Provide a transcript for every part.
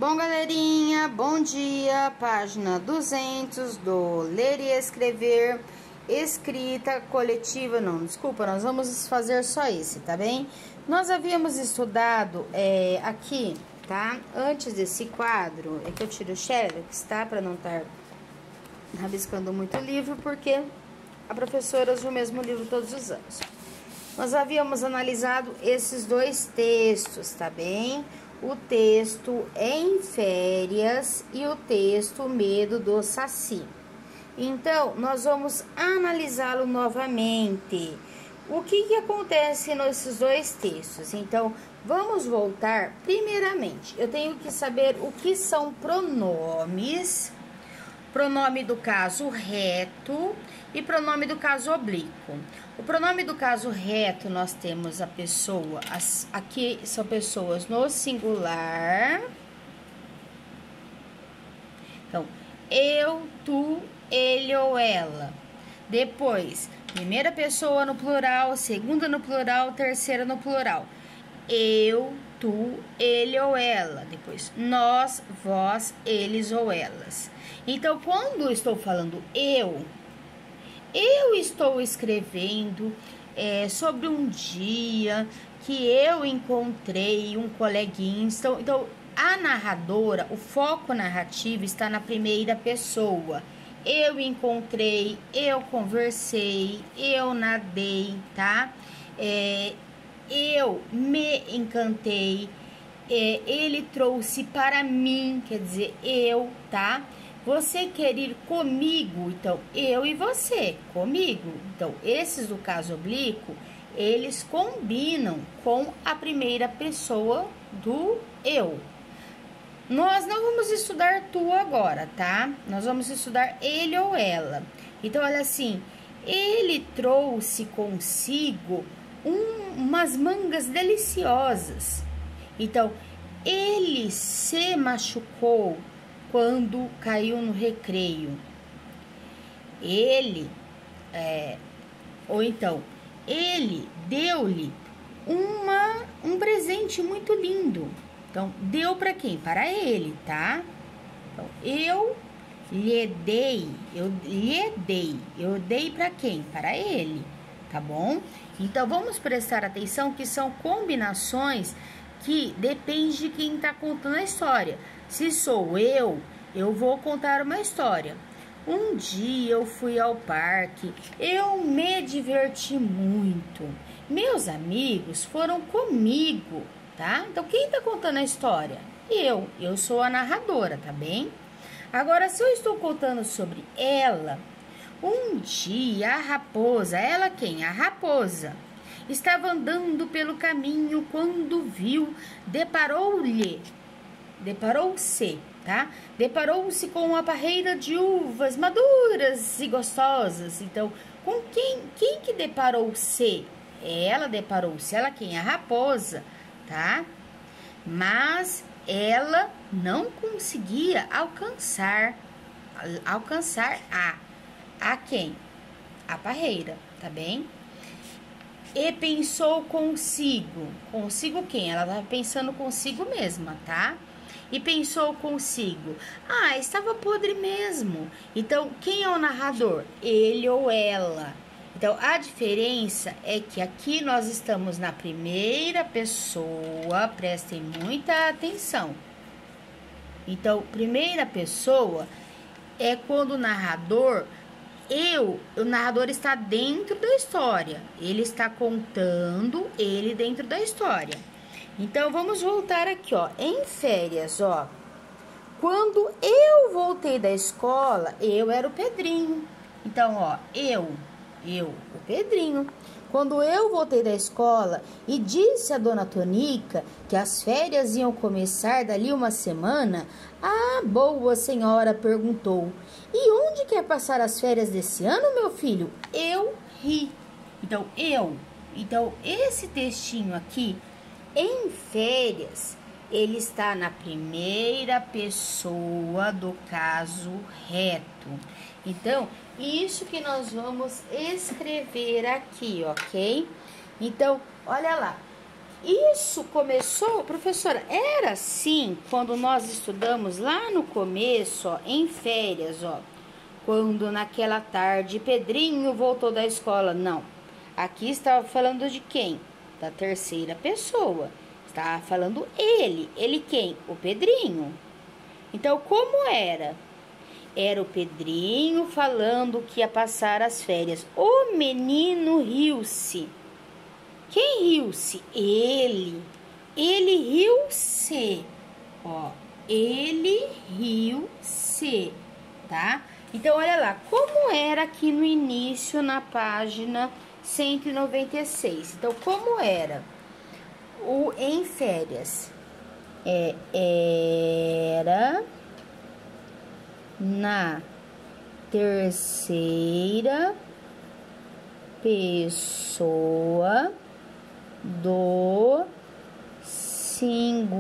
Bom, galerinha, bom dia, página 200 do Ler e Escrever, escrita coletiva, não, desculpa, nós vamos fazer só esse, tá bem? Nós havíamos estudado aqui, tá? Antes desse quadro, é que eu tiro o xerox, tá? Pra não estar rabiscando muito o livro, porque a professora usa o mesmo livro todos os anos. Nós havíamos analisado esses dois textos, tá bem? O texto Em Férias e o texto Medo do Saci. Então, nós vamos analisá-lo novamente. O que acontece nesses dois textos? Então, vamos voltar. Primeiramente, eu tenho que saber o que são pronomes. Pronome do caso reto e pronome do caso oblíquo. O pronome do caso reto, nós temos a pessoa, aqui são pessoas no singular. Então, eu, tu, ele ou ela. Depois, primeira pessoa no plural, segunda no plural, terceira no plural. Eu, tu, ele ou ela. Depois, nós, vós, eles ou elas. Então, quando estou falando eu estou escrevendo sobre um dia que eu encontrei um coleguinha. Então, a narradora, o foco narrativo está na primeira pessoa. Eu encontrei, eu conversei, eu nadei, tá? Eu me encantei, ele trouxe para mim, quer dizer, eu, tá? Você quer ir comigo, então, eu e você, comigo. Então, esses do caso oblíquo, eles combinam com a primeira pessoa do eu. Nós não vamos estudar tu agora, tá? Nós vamos estudar ele ou ela. Então, olha assim, ele trouxe consigo umas mangas deliciosas. Então, ele se machucou quando caiu no recreio. Ele, ou então, ele deu-lhe um presente muito lindo. Então, deu para quem? Para ele, tá? Então, eu dei para quem? Para ele, tá bom? Então, vamos prestar atenção que são combinações que depende de quem tá contando a história. Se sou eu vou contar uma história. Um dia eu fui ao parque, eu me diverti muito. Meus amigos foram comigo, tá? Então, quem tá contando a história? Eu sou a narradora, tá bem? Agora, se eu estou contando sobre ela, um dia a raposa, ela quem? A raposa. Estava andando pelo caminho quando viu, deparou-se, tá? Deparou-se com uma parreira de uvas maduras e gostosas. Então, com quem que deparou-se? Ela deparou-se, ela quem? A raposa, tá? Mas ela não conseguia alcançar a quem? A parreira, tá bem? E pensou consigo quem? Ela estava pensando consigo mesma, tá? E pensou consigo, estava podre mesmo. Então, quem é o narrador? Ele ou ela. Então, a diferença é que aqui nós estamos na primeira pessoa, prestem muita atenção. Então, primeira pessoa é quando o narrador está dentro da história. Ele está contando ele dentro da história. Então, vamos voltar aqui, ó. Em férias, ó. Quando eu voltei da escola, eu era o Pedrinho. Então, ó, o Pedrinho. Quando eu voltei da escola e disse a dona Tonica que as férias iam começar dali uma semana, a boa senhora perguntou: e onde quer passar as férias desse ano, meu filho? Eu ri. Então, Então, esse textinho aqui, em férias, ele está na primeira pessoa do caso reto. Então, isso que nós vamos escrever aqui, ok? Então, olha lá. isso começou, professora, era assim quando nós estudamos lá no começo, ó, em férias, ó. Quando naquela tarde Pedrinho voltou da escola. Não, aqui estava falando de quem? Da terceira pessoa. Estava falando ele. Ele quem? O Pedrinho. Então, como era? Era o Pedrinho falando que ia passar as férias. O menino riu-se. Quem riu-se? Ele. Ele riu-se. Ó, ele riu-se, tá? Então, olha lá, como era aqui no início, na página 196. Então, como era o em férias? Era na terceira pessoa do singular.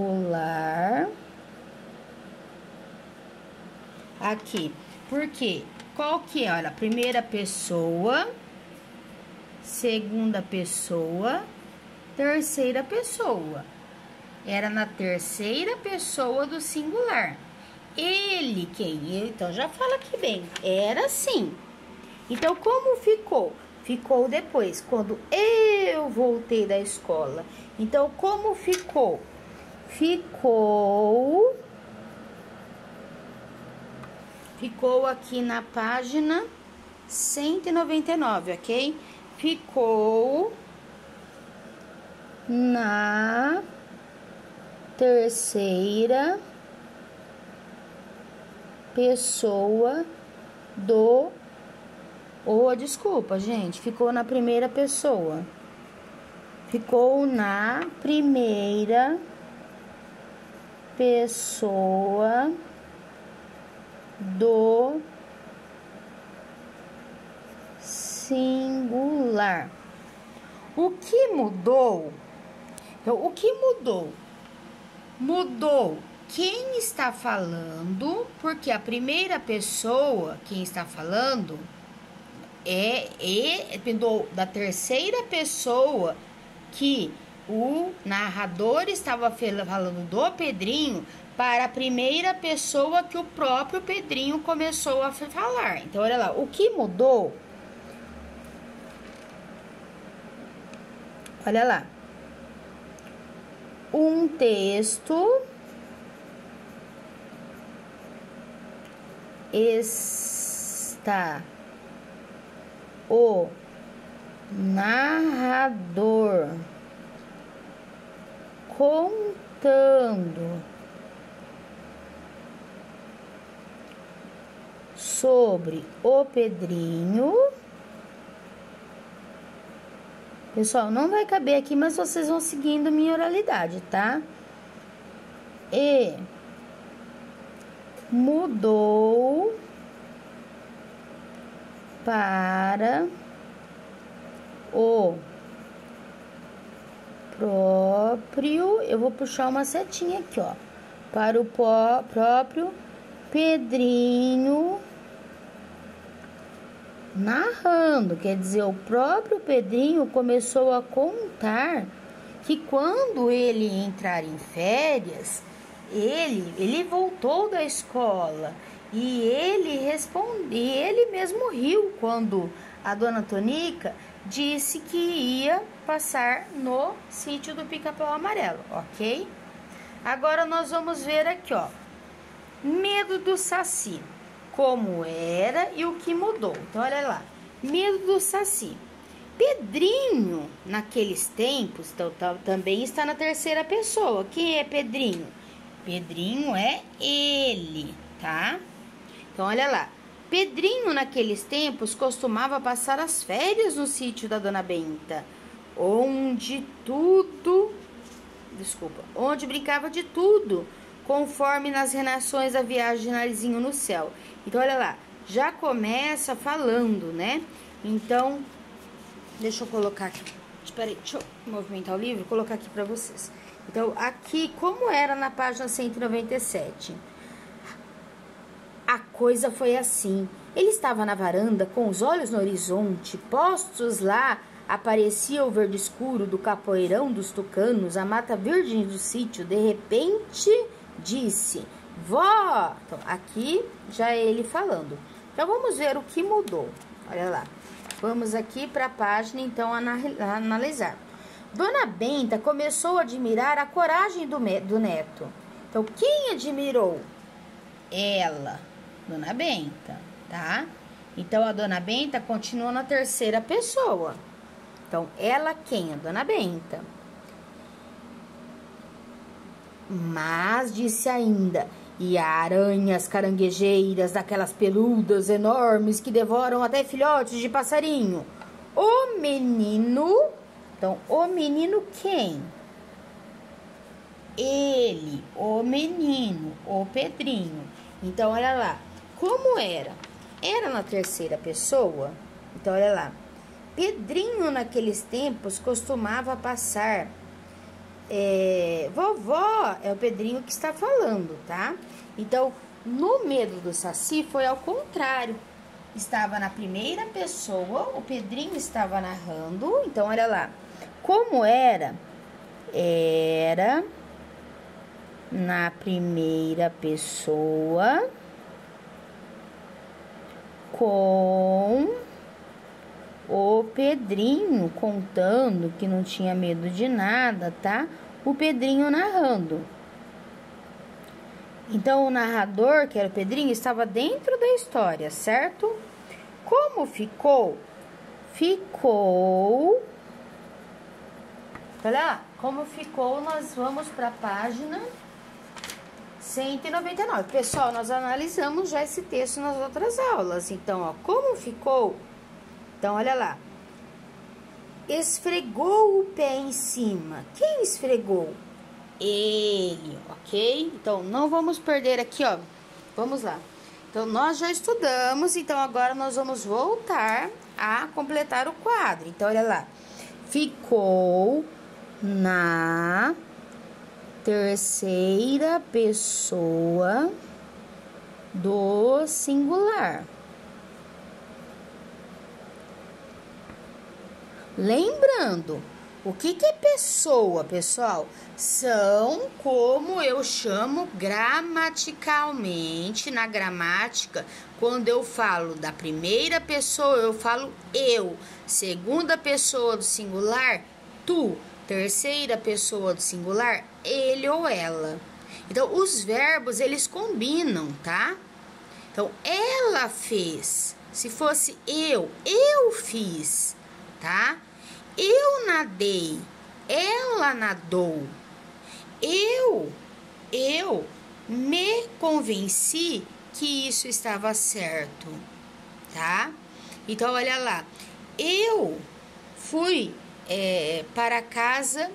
Aqui. Por quê? Qual que é? Olha, primeira pessoa, segunda pessoa, terceira pessoa. Era na terceira pessoa do singular. Ele, quem? Então, já fala aqui bem. Era assim. Então, como ficou? Ficou depois, quando eu voltei da escola. Então, como ficou? Ficou aqui na página 199, ok? Ficou na terceira pessoa do... desculpa, gente. Ficou na primeira pessoa. Ficou na primeira pessoa do singular. O que mudou? Então, o que mudou? Mudou quem está falando, porque a primeira pessoa, quem está falando, da terceira pessoa que o narrador estava falando do Pedrinho para a primeira pessoa que o próprio Pedrinho começou a falar. Então, olha lá, o que mudou? Olha lá. Um texto está o narrador contando sobre o Pedrinho. Pessoal, não vai caber aqui, mas vocês vão seguindo minha oralidade, tá? E mudou para o próprio, eu vou puxar uma setinha aqui, ó, para o próprio Pedrinho narrando. Quer dizer, o próprio Pedrinho começou a contar que quando ele entrar em férias, ele voltou da escola e ele mesmo riu quando a dona Tonica disse que ia passar no sítio do Pica-Pau Amarelo, ok? Agora nós vamos ver aqui, ó, medo do Saci, como era e o que mudou. Então, olha lá, medo do Saci. Pedrinho, naqueles tempos, então, também está na terceira pessoa. Quem é Pedrinho? Pedrinho é ele, tá? Então, olha lá. Pedrinho, naqueles tempos, costumava passar as férias no sítio da Dona Benta, onde brincava de tudo, conforme nas renações da viagem de Narizinho no céu. Então, olha lá, já começa falando, né? Então, deixa eu colocar aqui. Espera aí, deixa eu movimentar o livro e colocar aqui pra vocês. Então, aqui, como era na página 197? A coisa foi assim. Ele estava na varanda com os olhos no horizonte, postos lá aparecia o verde escuro do capoeirão dos tucanos, a mata virgem do sítio, de repente disse: vó! Então, aqui já é ele falando. Então, vamos ver o que mudou. Olha lá. Vamos aqui para a página, então, analisar. Dona Benta começou a admirar a coragem do neto. Então, quem admirou? Ela, Dona Benta, tá? Então, a Dona Benta continua na terceira pessoa. Então, ela quem? A Dona Benta. Mas, disse ainda, e aranhas caranguejeiras, daquelas peludas enormes que devoram até filhotes de passarinho. O menino, então, o menino quem? Ele, o menino, o Pedrinho. Então, olha lá, como era? Era na terceira pessoa. Então, olha lá. Pedrinho, naqueles tempos, costumava passar... vovó, é o Pedrinho que está falando, tá? Então, no Medo do Saci foi ao contrário. Estava na primeira pessoa, o Pedrinho estava narrando. Então, olha lá. Como era? Era na primeira pessoa com o Pedrinho contando que não tinha medo de nada, tá? O Pedrinho narrando. Então, o narrador, que era o Pedrinho, estava dentro da história, certo? Como ficou? Ficou... Olha lá, como ficou, nós vamos para a página 199. Pessoal, nós analisamos já esse texto nas outras aulas. Então, ó, como ficou? Então, olha lá. Esfregou o pé em cima. Quem esfregou? Ele, ok? Então, não vamos perder aqui, ó. Vamos lá. Então, nós já estudamos, então agora nós vamos voltar a completar o quadro. Então, olha lá. Ficou na terceira pessoa do singular. Lembrando, o que é pessoa, pessoal? São como eu chamo gramaticalmente, na gramática, quando eu falo da primeira pessoa, eu falo eu. Segunda pessoa do singular, tu. Terceira pessoa do singular, ele ou ela. Então, os verbos, eles combinam, tá? Então, ela fez. Se fosse eu fiz, tá? Eu nadei, ela nadou. Eu me convenci que isso estava certo, tá? Então, olha lá. Eu fui para a casa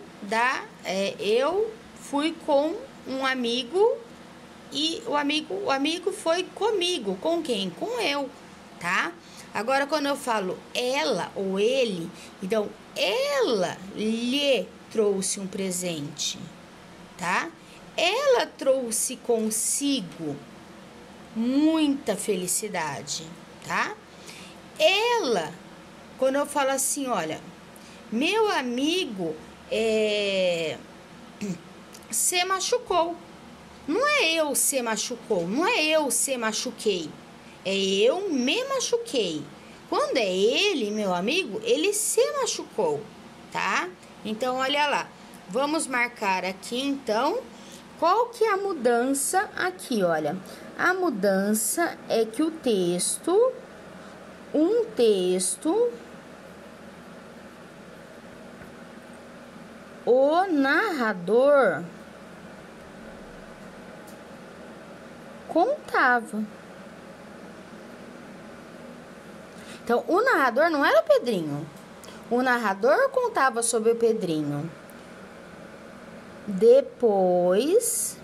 eu fui com um amigo e o amigo foi comigo. Com quem? Com eu, tá? Agora, quando eu falo ela ou ele, então, ela lhe trouxe um presente, tá? Ela trouxe consigo muita felicidade, tá? Ela, quando eu falo assim, olha, meu amigo se machucou. Não é eu se machucou, não é eu se machuquei. É eu me machuquei. Quando é ele, meu amigo, ele se machucou, tá? Então, olha lá. Vamos marcar aqui, então, qual que é a mudança aqui, olha. A mudança é que o texto, o narrador contava. Então, o narrador não era o Pedrinho. O narrador contava sobre o Pedrinho. Depois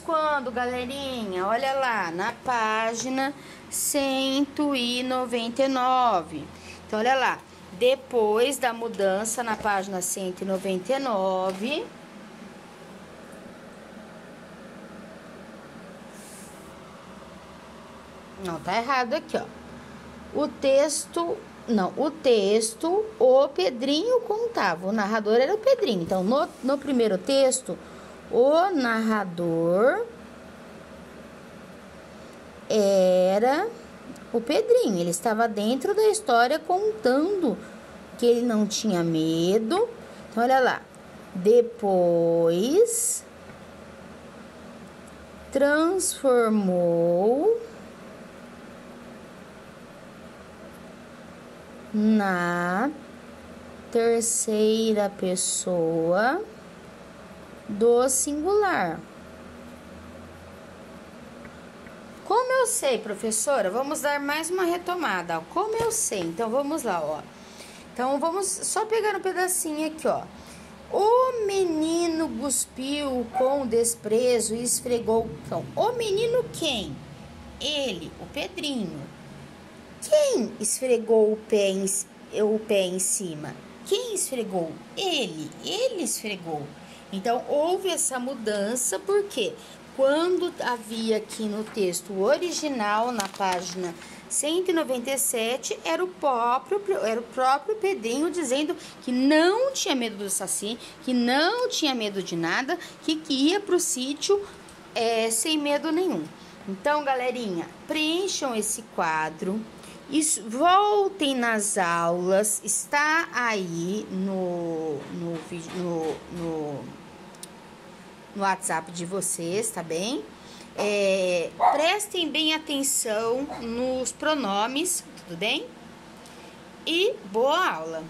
quando, galerinha? Olha lá, na página 199. Então, olha lá. Depois da mudança na página 199... Não, tá errado aqui, ó. O texto Não, o texto, o Pedrinho contava. O narrador era o Pedrinho. Então, no primeiro texto, o narrador era o Pedrinho. Ele estava dentro da história contando que ele não tinha medo. Então, olha lá. Depois transformou na terceira pessoa do singular. Como eu sei, professora? Vamos dar mais uma retomada. Ó. Como eu sei? Então, vamos lá, ó. Então, vamos só pegar um pedacinho aqui, ó. O menino cuspiu com desprezo e esfregou. Então, o menino quem? Ele, o Pedrinho. Quem esfregou o pé em cima? Quem esfregou? Ele esfregou. Então, houve essa mudança, porque quando havia aqui no texto original, na página 197, era o próprio Pedrinho dizendo que não tinha medo do Saci, que não tinha medo de nada, que ia pro sítio sem medo nenhum. Então, galerinha, preencham esse quadro. Voltem nas aulas, está aí no WhatsApp de vocês, tá bem? Prestem bem atenção nos pronomes, tudo bem? E boa aula!